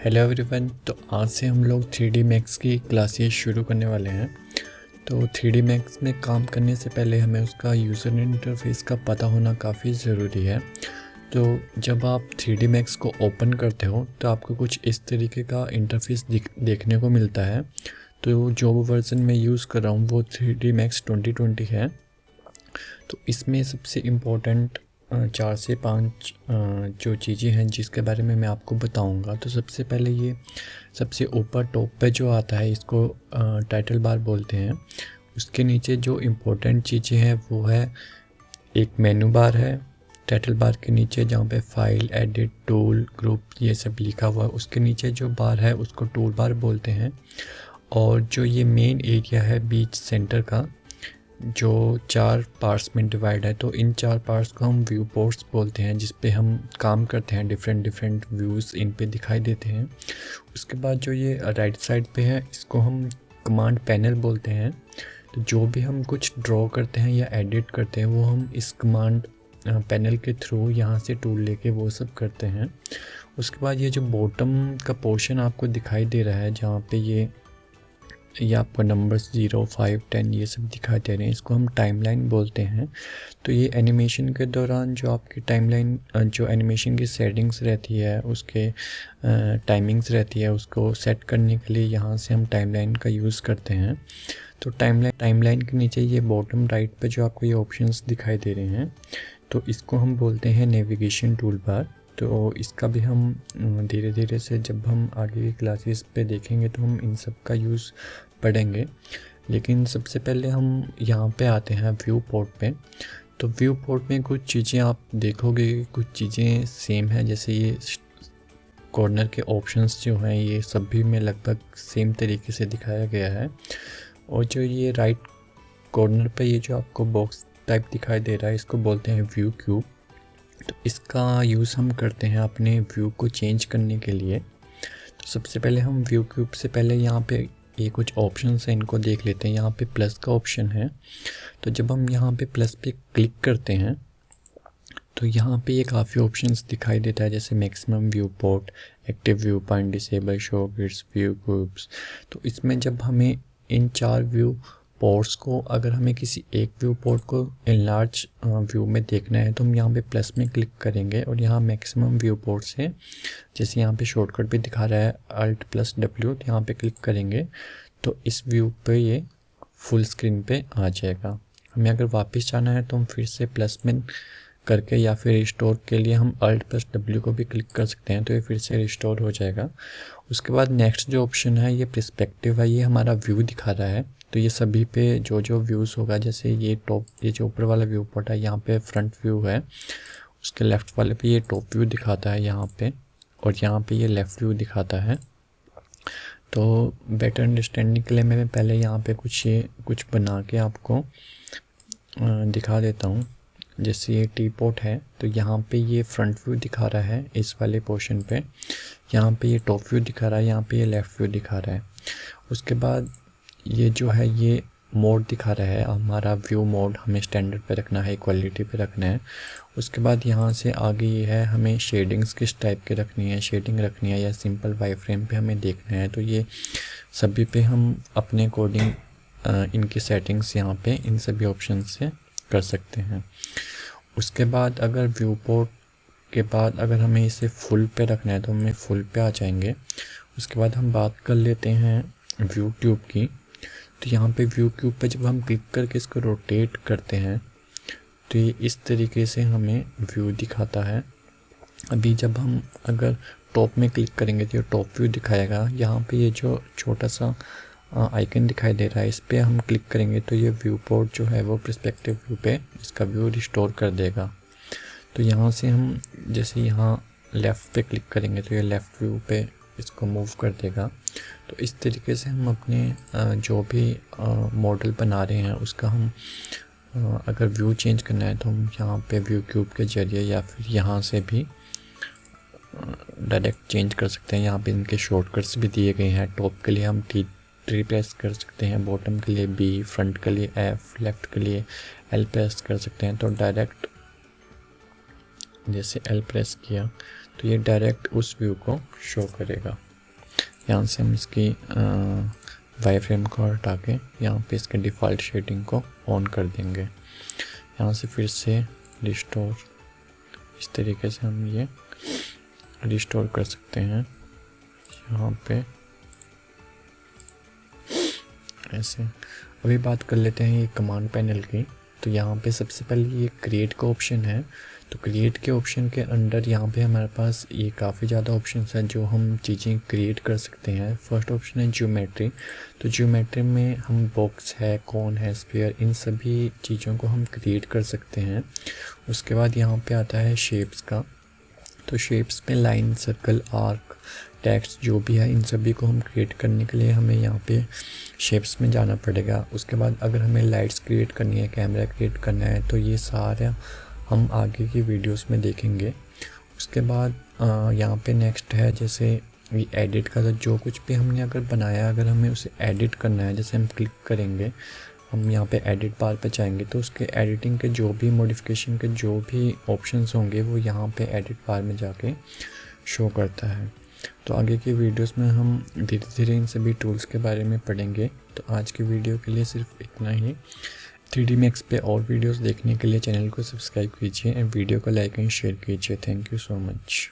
Hello everyone. तो आज से हम लोग 3D मैक्स की क्लासेस शुरू करने वाले हैं। तो 3D मैक्स में काम करने से पहले हमें उसका यूज़र इंटरफेस का पता होना काफ़ी ज़रूरी है। तो जब आप 3D मैक्स को ओपन करते हो तो आपको कुछ इस तरीके का इंटरफेस देखने को मिलता है। तो जो वर्ज़न मैं यूज़ कर रहा हूँ वो 3D मैक्स 2020 है। तो इसमें सबसे इम्पोर्टेंट 4 से 5 जो चीज़ें हैं जिसके बारे में मैं आपको बताऊंगा। तो सबसे पहले ये सबसे ऊपर टॉप पे जो आता है इसको टाइटल बार बोलते हैं। उसके नीचे जो इम्पोर्टेंट चीज़ें हैं वो है एक मेनू बार है टाइटल बार के नीचे, जहाँ पे फाइल, एडिट, टूल, ग्रुप ये सब लिखा हुआ है। उसके नीचे जो बार है उसको टूल बार बोलते हैं। और जो ये मेन एरिया है बीच सेंटर का, जो 4 पार्ट्स में डिवाइड है, तो इन 4 पार्ट्स को हम व्यू पोर्ट्स बोलते हैं, जिस पे हम काम करते हैं। डिफरेंट व्यूज़ इन पे दिखाई देते हैं। उसके बाद जो ये राइट साइड पे है इसको हम कमांड पैनल बोलते हैं। तो जो भी हम कुछ ड्रॉ करते हैं या एडिट करते हैं वो हम इस कमांड पैनल के थ्रू यहाँ से टूल लेके वो सब करते हैं। उसके बाद ये जो बॉटम का पोर्शन आपको दिखाई दे रहा है, जहाँ पे ये आपको नंबर्स 0, 5, 10 ये सब दिखाई दे रहे हैं, इसको हम टाइमलाइन बोलते हैं। तो ये एनिमेशन के दौरान जो आपकी टाइमलाइन, जो एनिमेशन की सेटिंग्स रहती है, उसके टाइमिंग्स रहती है, उसको सेट करने के लिए यहाँ से हम टाइमलाइन का यूज़ करते हैं। तो टाइमलाइन के नीचे ये बॉटम राइट पे जो आपको ये ऑप्शंस दिखाई दे रहे हैं, तो इसको हम बोलते हैं नेविगेशन टूल बार। तो इसका भी हम धीरे धीरे से जब हम आगे की क्लासेस पे देखेंगे तो हम इन सब का यूज़ पढ़ेंगे। लेकिन सबसे पहले हम यहाँ पे आते हैं व्यू पोर्ट पे। तो व्यू पोर्ट में कुछ चीज़ें आप देखोगे, कुछ चीज़ें सेम है। जैसे ये कॉर्नर के ऑप्शंस जो हैं ये सभी में लगभग सेम तरीके से दिखाया गया है। और जो ये राइट कॉर्नर पे ये जो आपको बॉक्स टाइप दिखाई दे रहा है इसको बोलते हैं व्यू क्यूब। तो इसका यूज़ हम करते हैं अपने व्यू को चेंज करने के लिए। तो सबसे पहले हम व्यू क्यूब से पहले यहाँ पे ये कुछ ऑप्शंस हैं, इनको देख लेते हैं। यहाँ पे प्लस का ऑप्शन है, तो जब हम यहाँ पे प्लस पे क्लिक करते हैं तो यहाँ पे ये काफ़ी ऑप्शंस दिखाई देता है, जैसे maximum view port, active view point, disable, show grids, view cubes. तो इसमें जब हमें इन 4 व्यू पोर्ट्स को, अगर हमें किसी एक व्यू पोर्ट को इनलार्ज व्यू में देखना है तो हम यहाँ पे प्लस में क्लिक करेंगे और यहाँ मैक्सिमम व्यू पोर्ट्स है, जैसे यहाँ पे शॉर्टकट भी दिखा रहा है Alt+W, तो यहाँ पे क्लिक करेंगे तो इस व्यू पे ये फुल स्क्रीन पे आ जाएगा। हमें अगर वापस जाना है तो हम फिर से प्लस में करके या फिर रिस्टोर के लिए हम Alt+W को भी क्लिक कर सकते हैं, तो ये फिर से रिस्टोर हो जाएगा। उसके बाद नेक्स्ट जो ऑप्शन है ये पर्सपेक्टिव है, ये हमारा व्यू दिखा रहा है। तो ये सभी पे जो व्यूज़ होगा, जैसे ये टॉप, ये जो ऊपर वाला व्यू पोर्ट है यहाँ पे फ्रंट व्यू है, उसके लेफ़्ट वाले पे ये टॉप व्यू दिखाता है यहाँ पे, और यहाँ पे ये लेफ़्ट व्यू दिखाता है। तो बेटर अंडरस्टैंडिंग के लिए मैं पहले यहाँ पे कुछ बना के आपको दिखा देता हूँ। जैसे ये टी पॉट है, तो यहाँ पे ये फ्रंट व्यू दिखा रहा है इस वाले पोर्शन पे, यहाँ पे ये टॉप व्यू दिखा रहा है, यहाँ पे ये लेफ़्ट व्यू दिखा रहा है। उसके बाद ये जो है ये मोड दिखा रहा है, हमारा व्यू मोड हमें स्टैंडर्ड पे रखना है, क्वालिटी पे रखना है। उसके बाद यहाँ से आगे ये है हमें शेडिंग्स किस टाइप की रखनी है, शेडिंग रखनी है या सिंपल वाई फ्रेम पे हमें देखना है। तो ये सभी पे हम अपने अकॉर्डिंग इनकी सेटिंग्स यहाँ पे इन सभी ऑप्शन से कर सकते हैं। उसके बाद अगर व्यू पोर्ट के बाद अगर हमें इसे फुल पे रखना है तो हमें फुल पे आ जाएंगे। उसके बाद हम बात कर लेते हैं व्यू क्यूब की। तो यहाँ पे व्यू क्यूब पे जब हम क्लिक करके इसको रोटेट करते हैं तो ये इस तरीके से हमें व्यू दिखाता है। अभी जब हम अगर टॉप में क्लिक करेंगे तो ये टॉप व्यू दिखाएगा। यहाँ पे ये जो छोटा सा आइकन दिखाई दे रहा है इस पर हम क्लिक करेंगे तो ये व्यू पोर्ट जो है वो पर्सपेक्टिव व्यू पे इसका व्यू रिस्टोर कर देगा। तो यहाँ से हम जैसे यहाँ लेफ़्ट पे क्लिक करेंगे तो ये लेफ़्ट व्यू पे इसको मूव कर देगा। तो इस तरीके से हम अपने जो भी मॉडल बना रहे हैं उसका हम अगर व्यू चेंज करना है तो हम यहाँ पे व्यू क्यूब के ज़रिए या फिर यहाँ से भी डायरेक्ट चेंज कर सकते हैं। यहाँ पे इनके शॉर्टकट्स भी दिए गए हैं। टॉप के लिए हम T प्रेस कर सकते हैं, बॉटम के लिए B, फ्रंट के लिए F, लेफ़्ट के लिए L प्रेस कर सकते हैं। तो डायरेक्ट जैसे L प्रेस किया तो ये डायरेक्ट उस व्यू को शो करेगा। यहाँ से हम इसकी वाई फ्रेम को हटा के यहाँ पे इसके डिफ़ॉल्ट शेडिंग को ऑन कर देंगे। यहाँ से फिर से रिस्टोर, इस तरीके से हम ये रिस्टोर कर सकते हैं। यहाँ पे ऐसे अभी बात कर लेते हैं ये कमांड पैनल की। तो यहाँ पे सबसे पहले ये क्रिएट का ऑप्शन है। तो क्रिएट के ऑप्शन के अंडर यहाँ पे हमारे पास ये काफ़ी ज़्यादा ऑप्शंस हैं जो हम चीज़ें क्रिएट कर सकते हैं। फर्स्ट ऑप्शन है ज्योमेट्री। तो ज्योमेट्री में हम बॉक्स है, कौन है, स्फीयर, इन सभी चीज़ों को हम क्रिएट कर सकते हैं। उसके बाद यहाँ पे आता है शेप्स का। तो शेप्स में लाइन, सर्कल, आर्क, टेक्स्ट जो भी है, इन सभी को हम क्रिएट करने के लिए हमें यहाँ पे शेप्स में जाना पड़ेगा। उसके बाद अगर हमें लाइट्स क्रिएट करनी है, कैमरा क्रिएट करना है, तो ये सारा हम आगे की वीडियोस में देखेंगे। उसके बाद यहाँ पे नेक्स्ट है जैसे ये एडिट का। तो जो कुछ भी हमने अगर बनाया, अगर हमें उसे एडिट करना है, जैसे हम क्लिक करेंगे, हम यहाँ पे एडिट बार पे जाएंगे तो उसके एडिटिंग के जो भी मॉडिफिकेशन के जो भी ऑप्शंस होंगे वो यहाँ पे एडिट बार में जाके शो करता है। तो आगे की वीडियोस में हम धीरे धीरे इन सभी टूल्स के बारे में पढ़ेंगे। तो आज की वीडियो के लिए सिर्फ इतना ही। 3D Max पे और वीडियोस देखने के लिए चैनल को सब्सक्राइब कीजिए एंड वीडियो को लाइक एंड शेयर कीजिए। Thank you so much.